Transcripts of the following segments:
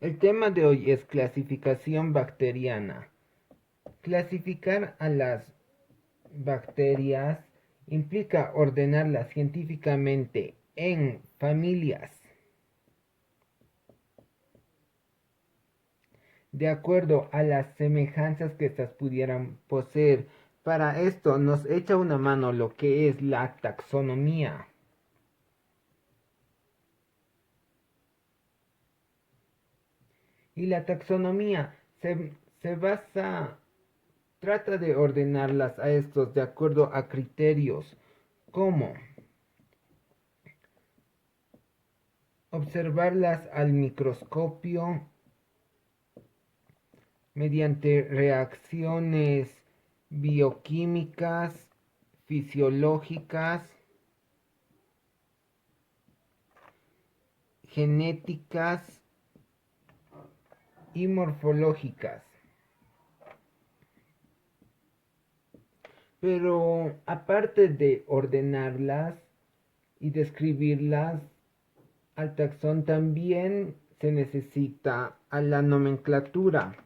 El tema de hoy es clasificación bacteriana. Clasificar a las bacterias implica ordenarlas científicamente en familias, de acuerdo a las semejanzas que éstas pudieran poseer. Para esto nos echa una mano lo que es la taxonomía. Y la taxonomía se basa, trata de ordenarlas a estos de acuerdo a criterios como observarlas al microscopio mediante reacciones bioquímicas, fisiológicas, genéticas y morfológicas. Pero aparte de ordenarlas y describirlas al taxón, también se necesita a la nomenclatura.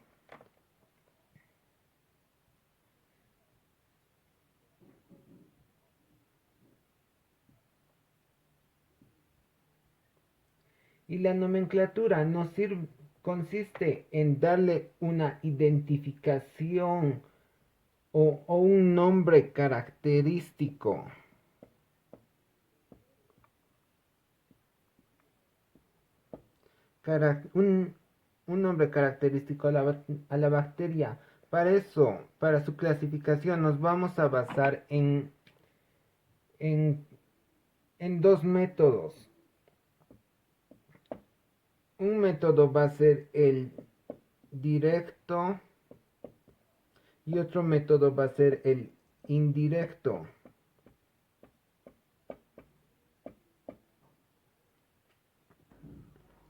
Y la nomenclatura consiste en darle una identificación o un nombre característico. Un nombre característico a la bacteria. Para eso, para su clasificación, nos vamos a basar en, en dos métodos. Un método va a ser el directo y otro método va a ser el indirecto.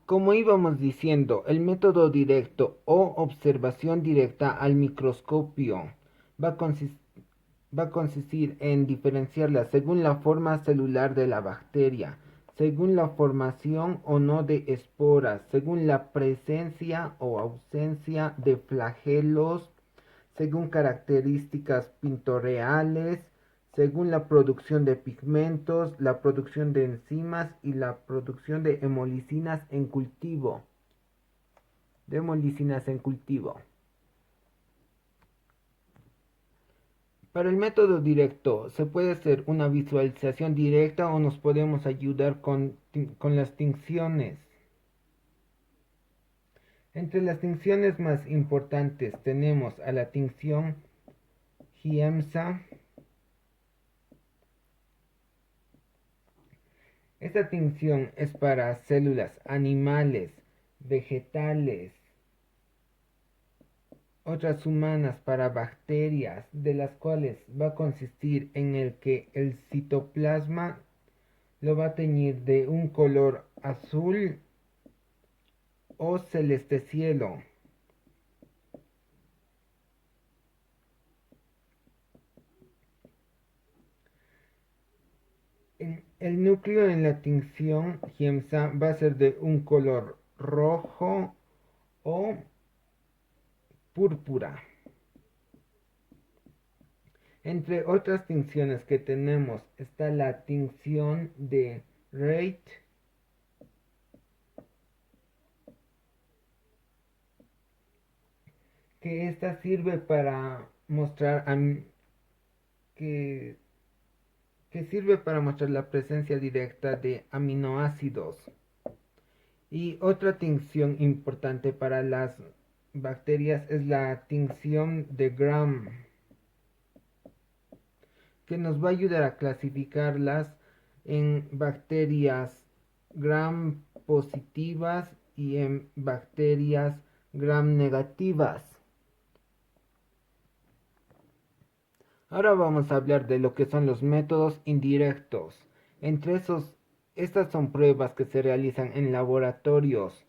Como íbamos diciendo, el método directo o observación directa al microscopio va a, va a consistir en diferenciarla según la forma celular de la bacteria, según la formación o no de esporas, según la presencia o ausencia de flagelos, según características pintorreales, según la producción de pigmentos, la producción de enzimas y la producción de hemolicinas en cultivo. Para el método directo se puede hacer una visualización directa o nos podemos ayudar con las tinciones. Entre las tinciones más importantes tenemos a la tinción Giemsa. Esta tinción es para células animales, vegetales, otras humanas, para bacterias, de las cuales va a consistir en el que el citoplasma lo va a teñir de un color azul o celeste cielo. El núcleo en la tinción Giemsa va a ser de un color rojo o púrpura. Entre otras tinciones que tenemos está la tinción de Reit, que esta sirve para mostrar que, que sirve para mostrar la presencia directa de aminoácidos. Y otra tinción importante para las bacterias es la tinción de Gram, que nos va a ayudar a clasificarlas en bacterias gram positivas y en bacterias gram negativas. Ahora vamos a hablar de lo que son los métodos indirectos. Estas son pruebas que se realizan en laboratorios.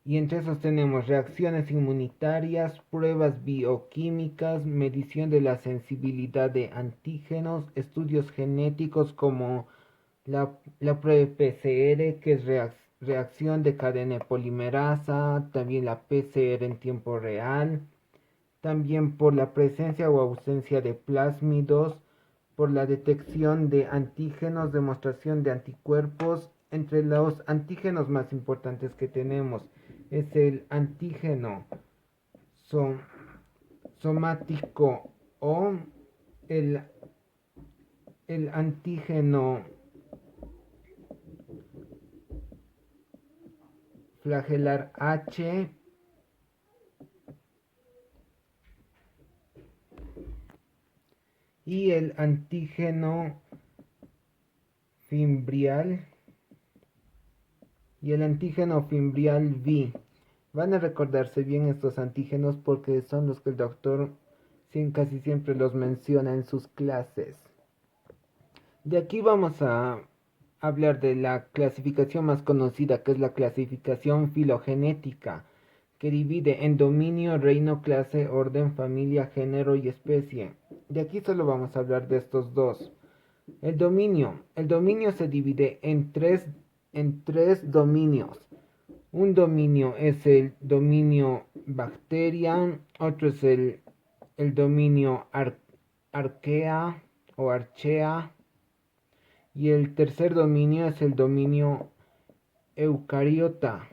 Y entre esos tenemos reacciones inmunitarias, pruebas bioquímicas, medición de la sensibilidad de antígenos, estudios genéticos como la prueba PCR, que es reacción de cadena polimerasa, también la PCR en tiempo real, también por la presencia o ausencia de plásmidos, por la detección de antígenos, demostración de anticuerpos. Entre los antígenos más importantes que tenemos es el antígeno somático o el, el antígeno flagelar H y el antígeno fimbrial V. Van a recordarse bien estos antígenos porque son los que el doctor casi siempre los menciona en sus clases. De aquí vamos a hablar de la clasificación más conocida, que es la clasificación filogenética, que divide en dominio, reino, clase, orden, familia, género y especie. De aquí solo vamos a hablar de estos dos. El dominio se divide en tres dominios. Un dominio es el dominio bacteria, otro es el dominio arquea o archea, y el tercer dominio es el dominio eucariota.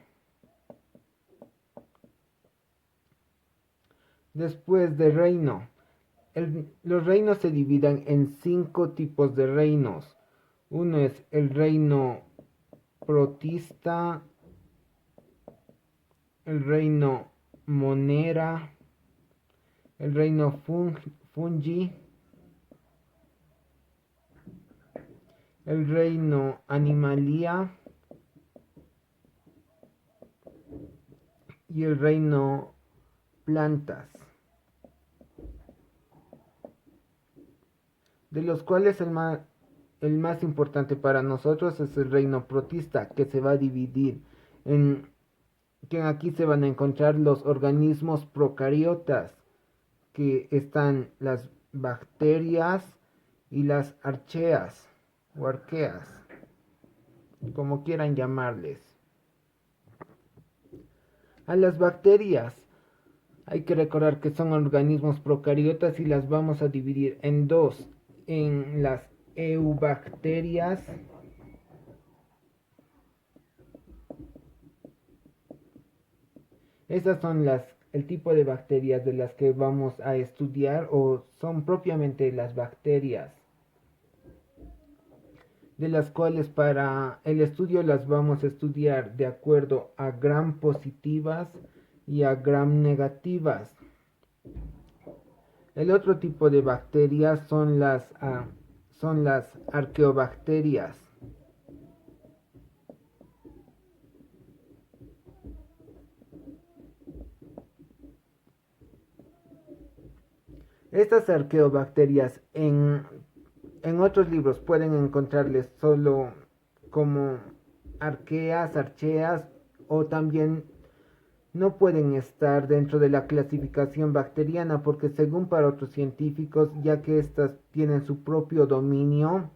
Después de reino. Los reinos se dividen en 5 tipos de reinos. Uno es el reino protista, el reino monera, el reino fungi, el reino animalia y el reino plantas, de los cuales el más importante para nosotros es el reino protista, que se va a dividir en que aquí se van a encontrar los organismos procariotas, que están las bacterias y las archeas o arqueas, como quieran llamarles. A las bacterias hay que recordar que son organismos procariotas y las vamos a dividir en dos, en las eubacterias Estas son el tipo de bacterias de las que vamos a estudiar, o son propiamente las bacterias, de las cuales para el estudio las vamos a estudiar de acuerdo a gram positivas y a gram negativas. El otro tipo de bacterias son las arqueobacterias. Estas arqueobacterias en otros libros pueden encontrarles solo como arqueas, archeas, o también no pueden estar dentro de la clasificación bacteriana porque según para otros científicos, ya que estas tienen su propio dominio,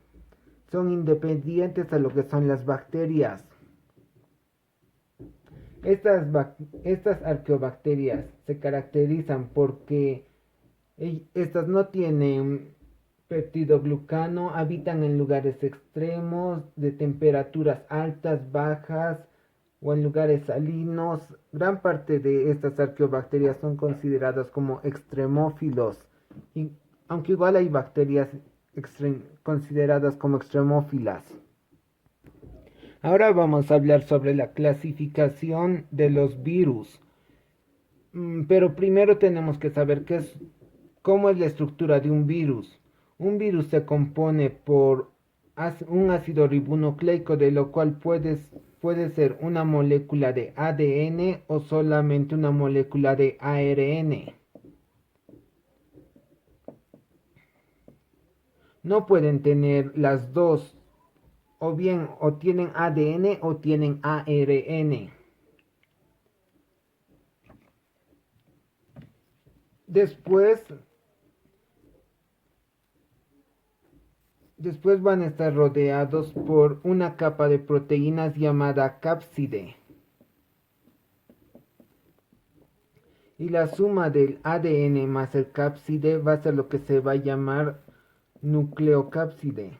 son independientes a lo que son las bacterias. Estas arqueobacterias se caracterizan porque estas no tienen peptidoglucano, habitan en lugares extremos, de temperaturas altas, bajas o en lugares salinos. Gran parte de estas arqueobacterias son consideradas como extremófilos, y, aunque igual hay bacterias consideradas como extremófilas. Ahora vamos a hablar sobre la clasificación de los virus. Pero primero tenemos que saber cómo es la estructura de un virus. Un virus se compone por un ácido ribonucleico, de lo cual puede ser una molécula de ADN o solamente una molécula de ARN. No pueden tener las dos, o bien o tienen ADN o tienen ARN. Después van a estar rodeados por una capa de proteínas llamada cápside. Y la suma del ADN más el cápside va a ser lo que se va a llamar nucleocápside.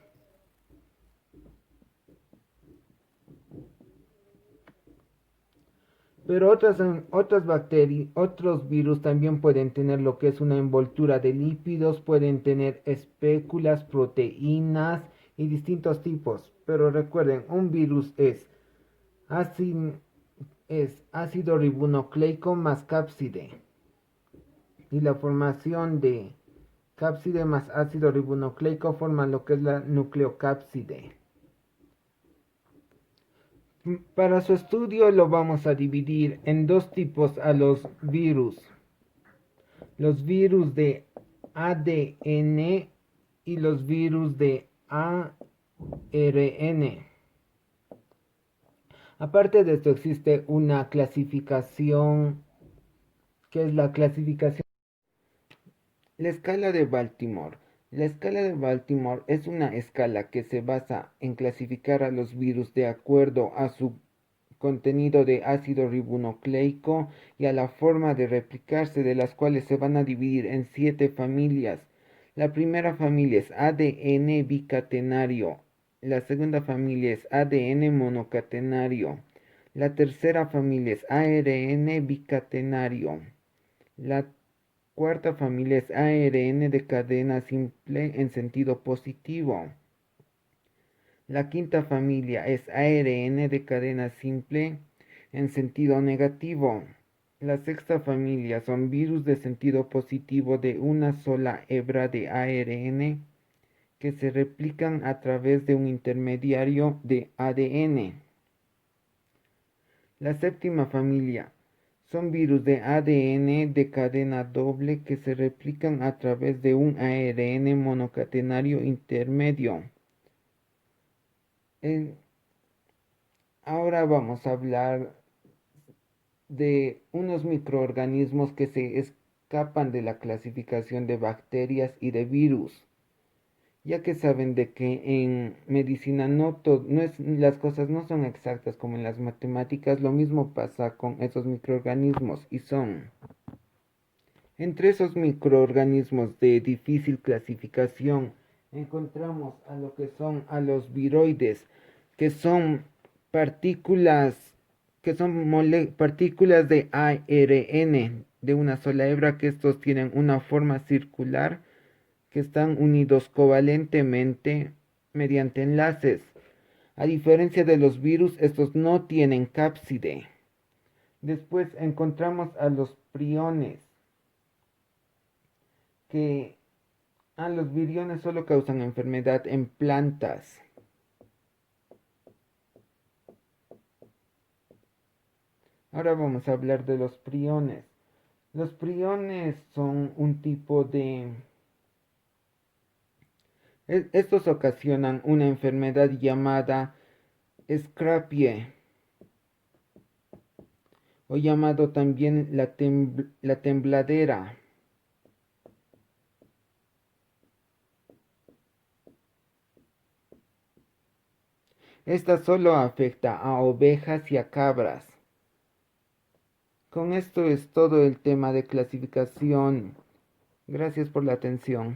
Pero otras bacterias, otros virus también pueden tener lo que es una envoltura de lípidos, pueden tener espéculas, proteínas y distintos tipos. Pero recuerden, un virus es ácido ribonucleico más cápside. Y la formación de cápside más ácido ribonucleico forman lo que es la nucleocápside. Para su estudio lo vamos a dividir en dos tipos a los virus de ADN y los virus de ARN. Aparte de esto existe una clasificación que es la clasificación. La escala de Baltimore. La escala de Baltimore es una escala que se basa en clasificar a los virus de acuerdo a su contenido de ácido ribonucleico y a la forma de replicarse, de las cuales se van a dividir en 7 familias. La primera familia es ADN bicatenario, la segunda familia es ADN monocatenario, la tercera familia es ARN bicatenario, la cuarta familia es ARN de cadena simple en sentido positivo. La quinta familia es ARN de cadena simple en sentido negativo. La sexta familia son virus de sentido positivo de una sola hebra de ARN que se replican a través de un intermediario de ADN. La séptima familia son virus de ADN de cadena doble que se replican a través de un ARN monocatenario intermedio. Ahora vamos a hablar de unos microorganismos que se escapan de la clasificación de bacterias y de virus, ya que saben de que en medicina las cosas no son exactas como en las matemáticas. Lo mismo pasa con esos microorganismos y son entre esos microorganismos de difícil clasificación encontramos a lo que son a los viroides, que son partículas partículas de ARN de una sola hebra, que estos tienen una forma circular, que están unidos covalentemente mediante enlaces. A diferencia de los virus, estos no tienen cápside. Después encontramos a los priones, que los viriones solo causan enfermedad en plantas. Ahora vamos a hablar de los priones. Los priones son un tipo de... Estos ocasionan una enfermedad llamada Scrapie, o llamado también la tembladera. Esta solo afecta a ovejas y a cabras. Con esto es todo el tema de clasificación. Gracias por la atención.